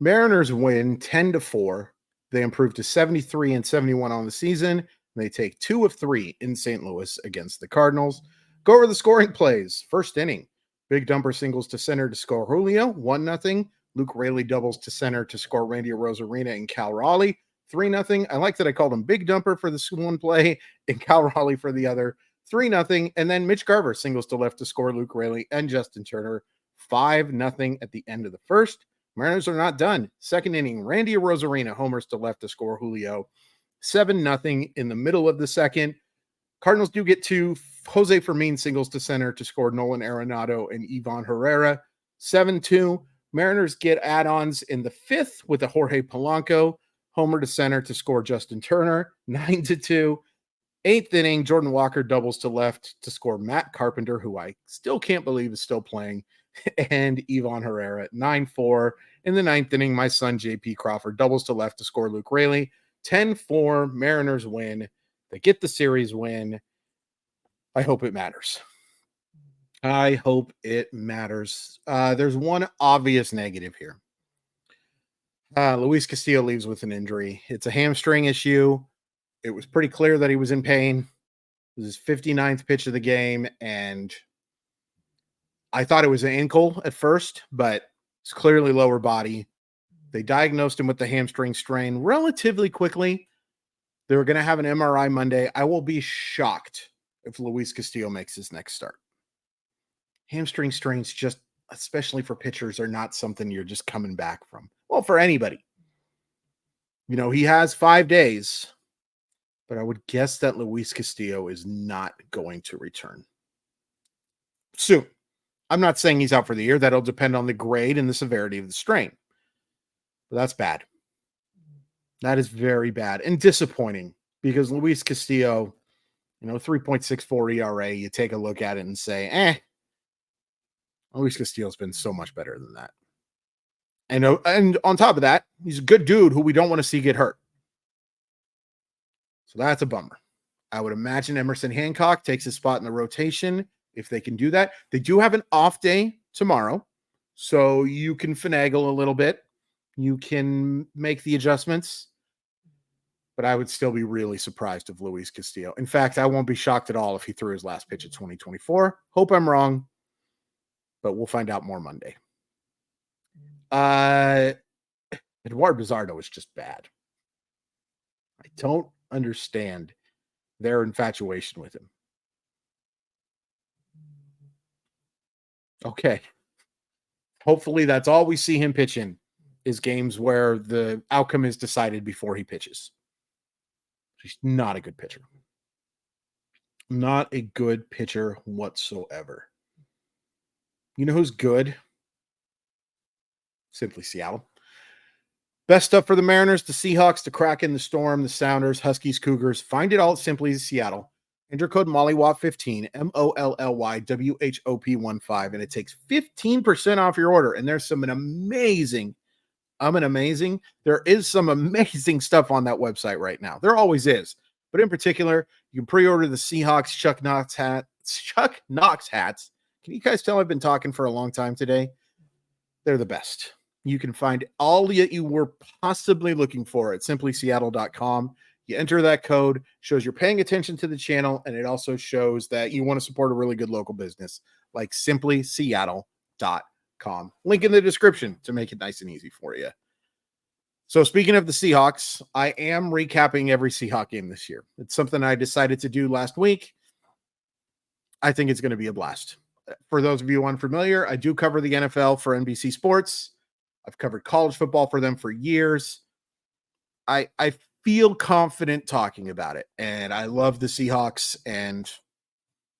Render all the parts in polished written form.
Mariners win 10-4. They improve to 73 and 71 on the season. They take 2 of 3 in St. Louis against the Cardinals. Go over the scoring plays. First inning, Big Dumper singles to center to score Julio, 1-0. Luke Raley doubles to center to score Randy Arozarena and Cal Raleigh, 3-0. I like that I called him Big Dumper for this one play and Cal Raleigh for the other, 3-0. And then Mitch Garver singles to left to score Luke Raley and Justin Turner, 5-0 at the end of the first. Mariners are not done. Second inning, Randy Arozarena homers to left to score Julio, 7-0 in the middle of the second. Cardinals do get 2. Jose Fermin singles to center to score Nolan Arenado and Ivan Herrera, 7-2. Mariners get add-ons in the fifth with a Jorge Polanco homer to center to score Justin Turner, 9-2. Eighth inning, Jordan Walker doubles to left to score Matt Carpenter, who I still can't believe is still playing, and Ivan Herrera, 9-4. In the ninth inning, my son J.P. Crawford doubles to left to score Luke Raley, 10-4. Mariners win. They get the series win. I hope it matters. I hope it matters. There's one obvious negative here. Luis Castillo leaves with an injury. It's a hamstring issue. It was pretty clear that he was in pain. It was his 59th pitch of the game, and I thought it was an ankle at first, but it's clearly lower body. They diagnosed him with the hamstring strain relatively quickly. They were going to have an MRI Monday. I will be shocked if Luis Castillo makes his next start. Hamstring strains, just especially for pitchers, are not something you're just coming back from. Well, for anybody. You know, he has 5 days, but I would guess that Luis Castillo is not going to return soon. I'm not saying he's out for the year. That'll depend on the grade and the severity of the strain. But that's bad. That is very bad and disappointing because Luis Castillo, 3.64 ERA, you take a look at it and say, Luis Castillo's been so much better than that. And on top of that, he's a good dude who we don't want to see get hurt. So that's a bummer. I would imagine Emerson Hancock takes his spot in the rotation if they can do that. They do have an off day tomorrow, so you can finagle a little bit. You can make the adjustments. But I would still be really surprised if Luis Castillo. In fact, I won't be shocked at all if he threw his last pitch at 2024. Hope I'm wrong, but we'll find out more Monday. Eduardo Bizardo is just bad. I don't understand their infatuation with him. Okay. Hopefully that's all we see him pitch in is games where the outcome is decided before he pitches. He's not a good pitcher. Not a good pitcher whatsoever. You know who's good? Simply Seattle. Best stuff for the Mariners, the Seahawks, the Kraken, the Storm, the Sounders, Huskies, Cougars. Find it all at Simply Seattle. Enter code MOLLYWOP15, MOLLYWHOP15, and it takes 15% off your order. And there's some amazing there is some amazing stuff on that website right now. There always is. But in particular, you can pre-order the Seahawks Chuck Knox hats. Can you guys tell I've been talking for a long time today? They're the best. You can find all that you were possibly looking for at simplyseattle.com. You enter that code, shows you're paying attention to the channel, and it also shows that you want to support a really good local business like simplyseattle.com. Link in the description to make it nice and easy for you. So speaking of the Seahawks, I am recapping every Seahawk game this year. It's something I decided to do last week. I think it's going to be a blast. For those of you unfamiliar, I do cover the NFL for NBC Sports. I've covered college football for them for years. I feel confident talking about it, and I love the Seahawks, and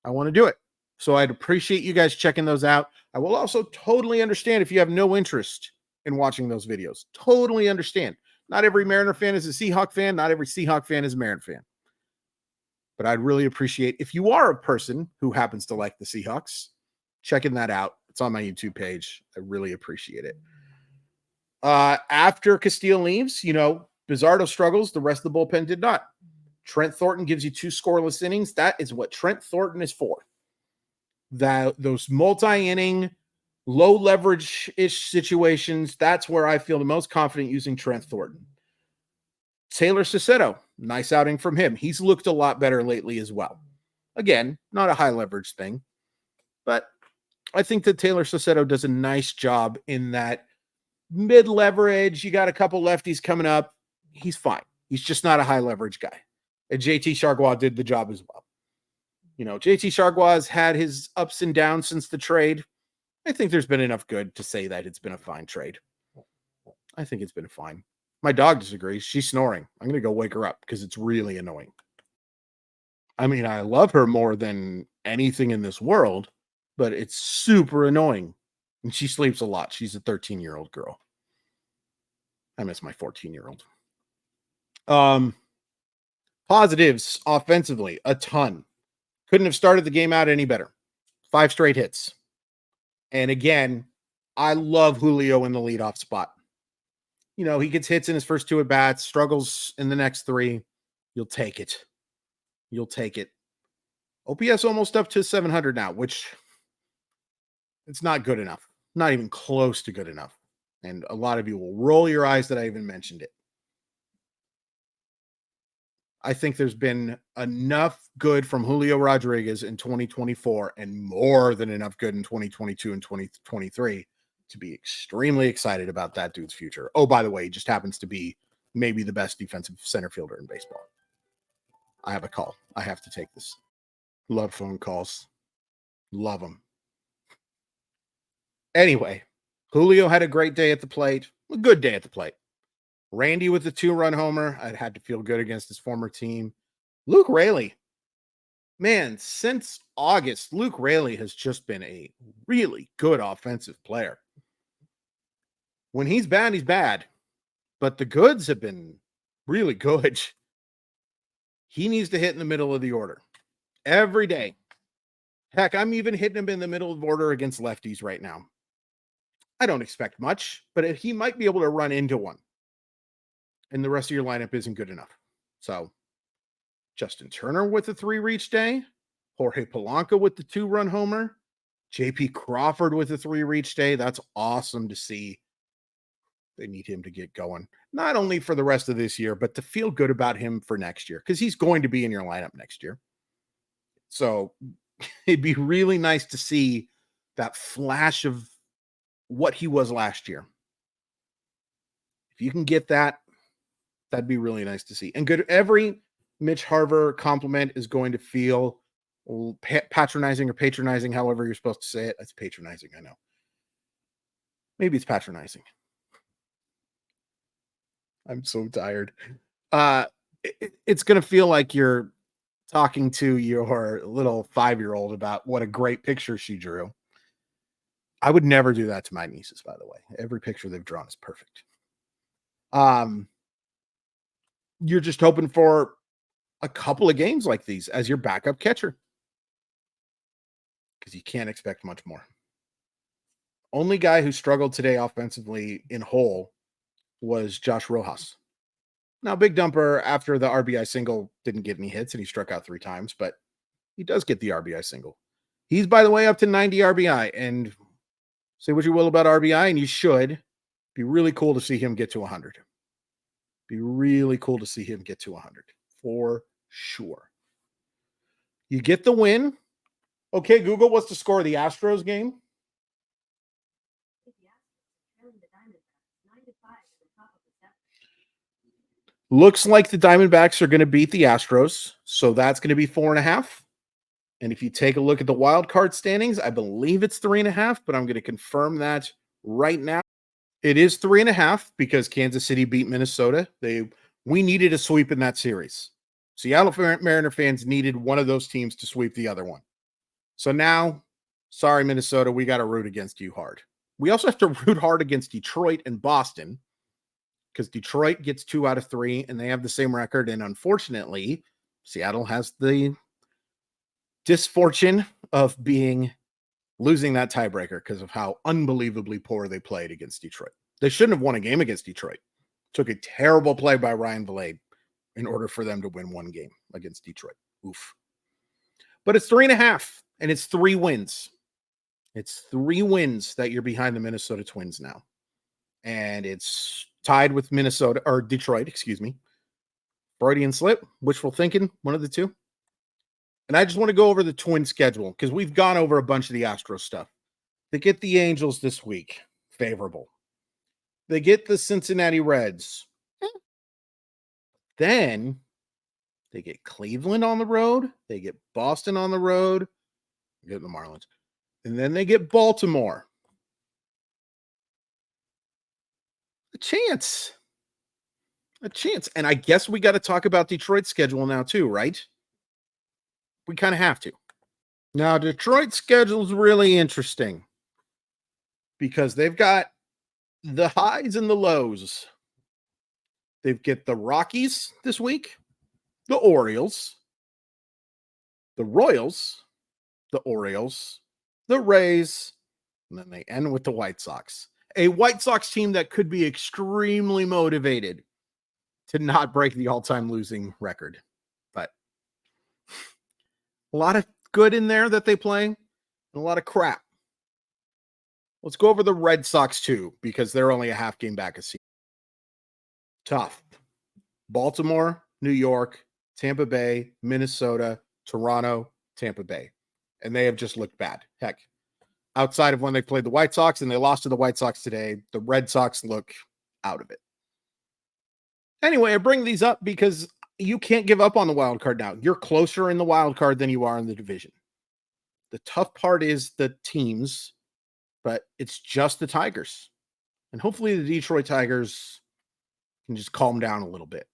I want to do it. So I'd appreciate you guys checking those out. I will also totally understand if you have no interest in watching those videos. Totally understand. Not every Mariner fan is a Seahawk fan. Not every Seahawk fan is a Mariner fan. But I'd really appreciate if you are a person who happens to like the Seahawks, checking that out. It's on my YouTube page. I really appreciate it. After Castillo leaves, Bizardo struggles. The rest of the bullpen did not. Trent Thornton gives you 2 scoreless innings. That is what Trent Thornton is for. Those multi-inning Low leverage-ish situations, that's where I feel the most confident using Trent Thornton. Taylor Cicetto, nice outing from him. He's looked a lot better lately as well. Again, not a high leverage thing, but I think that Taylor Cicetto does a nice job in that mid leverage. You got a couple lefties coming up. He's fine. He's just not a high leverage guy. And JT Chargois did the job as well. You know, JT Chargois has had his ups and downs since the trade. I think there's been enough good to say that it's been a fine trade. I think it's been fine. My dog disagrees. She's snoring. I'm going to go wake her up because it's really annoying. I mean, I love her more than anything in this world, but it's super annoying. And she sleeps a lot. She's a 13-year-old girl. I miss my 14-year-old. Positives offensively, a ton. Couldn't have started the game out any better. 5 straight hits. And again, I love Julio in the leadoff spot. You know, he gets hits in his first 2 at-bats, struggles in the next 3. You'll take it. You'll take it. OPS almost up to 700 now, which it's not good enough. Not even close to good enough. And a lot of you will roll your eyes that I even mentioned it. I think there's been enough good from Julio Rodriguez in 2024 and more than enough good in 2022 and 2023 to be extremely excited about that dude's future. Oh, by the way, he just happens to be maybe the best defensive center fielder in baseball. I have a call. I have to take this. Love phone calls. Love them. Anyway, Julio had a great day at the plate. A good day at the plate. Randy with the 2-run homer. I had to feel good against his former team. Luke Raley. Man, since August, Luke Raley has just been a really good offensive player. When he's bad, he's bad. But the goods have been really good. He needs to hit in the middle of the order every day. Heck, I'm even hitting him in the middle of the order against lefties right now. I don't expect much, but he might be able to run into one. And the rest of your lineup isn't good enough. So Justin Turner with the 3-reach day, Jorge Polanco with the 2-run homer, JP Crawford with the 3-reach day. That's awesome to see. They need him to get going, not only for the rest of this year, but to feel good about him for next year, because he's going to be in your lineup next year. So it'd be really nice to see that flash of what he was last year. If you can get that, that'd be really nice to see. And good. Every Mitch Harver compliment is going to feel patronizing or patronizing, however you're supposed to say it. That's patronizing, I know. Maybe it's patronizing. I'm so tired. It's going to feel like you're talking to your little 5-year-old about what a great picture she drew. I would never do that to my nieces, by the way. Every picture they've drawn is perfect. You're just hoping for a couple of games like these as your backup catcher, because you can't expect much more. Only guy who struggled today offensively in whole was Josh Rojas. Now, Big Dumper, after the RBI single, didn't get any hits and he struck out 3 times, but he does get the RBI single. He's, by the way, up to 90 RBI. And say what you will about RBI, and you should. Be really cool to see him get to 100. Be really cool to see him get to 100 for sure. You get the win. Okay, Google, what's the score of the Astros game? Looks like the Diamondbacks are going to beat the Astros, so that's going to be 4.5. And if you take a look at the wild card standings, I believe it's 3.5, but I'm going to confirm that right now. It is 3.5 because Kansas City beat Minnesota. We needed a sweep in that series. Seattle Mariner fans needed one of those teams to sweep the other one. So now, sorry, Minnesota, we got to root against you hard. We also have to root hard against Detroit and Boston, because Detroit gets 2 out of 3 and they have the same record. And unfortunately, Seattle has the disfortune of losing that tiebreaker because of how unbelievably poor they played against Detroit. They shouldn't have won a game against Detroit. Took a terrible play by Ryan Vilade in order for them to win one game against Detroit. Oof. But it's 3.5 and it's 3 wins. It's 3 wins that you're behind the Minnesota Twins now. And it's tied with Minnesota or Detroit, excuse me. Freudian slip, wishful thinking, one of the two. And I just want to go over the Twin schedule because we've gone over a bunch of the Astros stuff. They get the Angels this week, favorable. They get the Cincinnati Reds. Then they get Cleveland on the road. They get Boston on the road. Get the Marlins. And then they get Baltimore. A chance. A chance. And I guess we got to talk about Detroit's schedule now too, right? We kind of have to. Now, Detroit's schedule is really interesting because they've got the highs and the lows. They get the Rockies this week, the Orioles, the Royals, the Orioles, the Rays, and then they end with the White Sox. A White Sox team that could be extremely motivated to not break the all-time losing record. But a lot of good in there that they play, and a lot of crap. Let's go over the Red Sox too, because they're only a half game back a season. Tough. Baltimore, New York, Tampa Bay, Minnesota, Toronto, Tampa Bay. And they have just looked bad. Heck, outside of when they played the White Sox and they lost to the White Sox today, the Red Sox look out of it. Anyway, I bring these up because you can't give up on the wild card now. You're closer in the wild card than you are in the division. The tough part is the teams, but it's just the Tigers. And hopefully the Detroit Tigers can just calm down a little bit.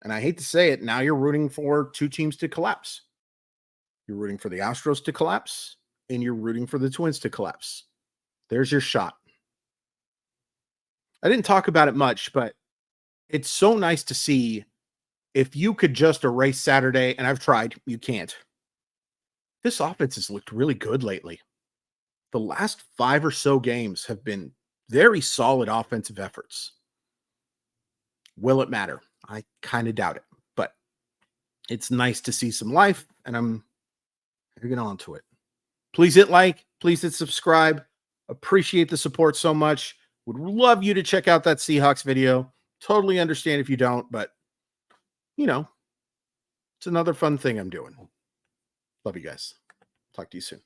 And I hate to say it, now you're rooting for 2 teams to collapse. You're rooting for the Astros to collapse, and you're rooting for the Twins to collapse. There's your shot. I didn't talk about it much, but it's so nice to see if you could just erase Saturday, and I've tried, you can't. This offense has looked really good lately. The last 5 or so games have been very solid offensive efforts. Will it matter? I kind of doubt it, but it's nice to see some life, and I'm getting on to it. Please hit like, please hit subscribe. Appreciate the support so much. Would love you to check out that Seahawks video. Totally understand if you don't, but you know, it's another fun thing I'm doing. Love you guys. Talk to you soon.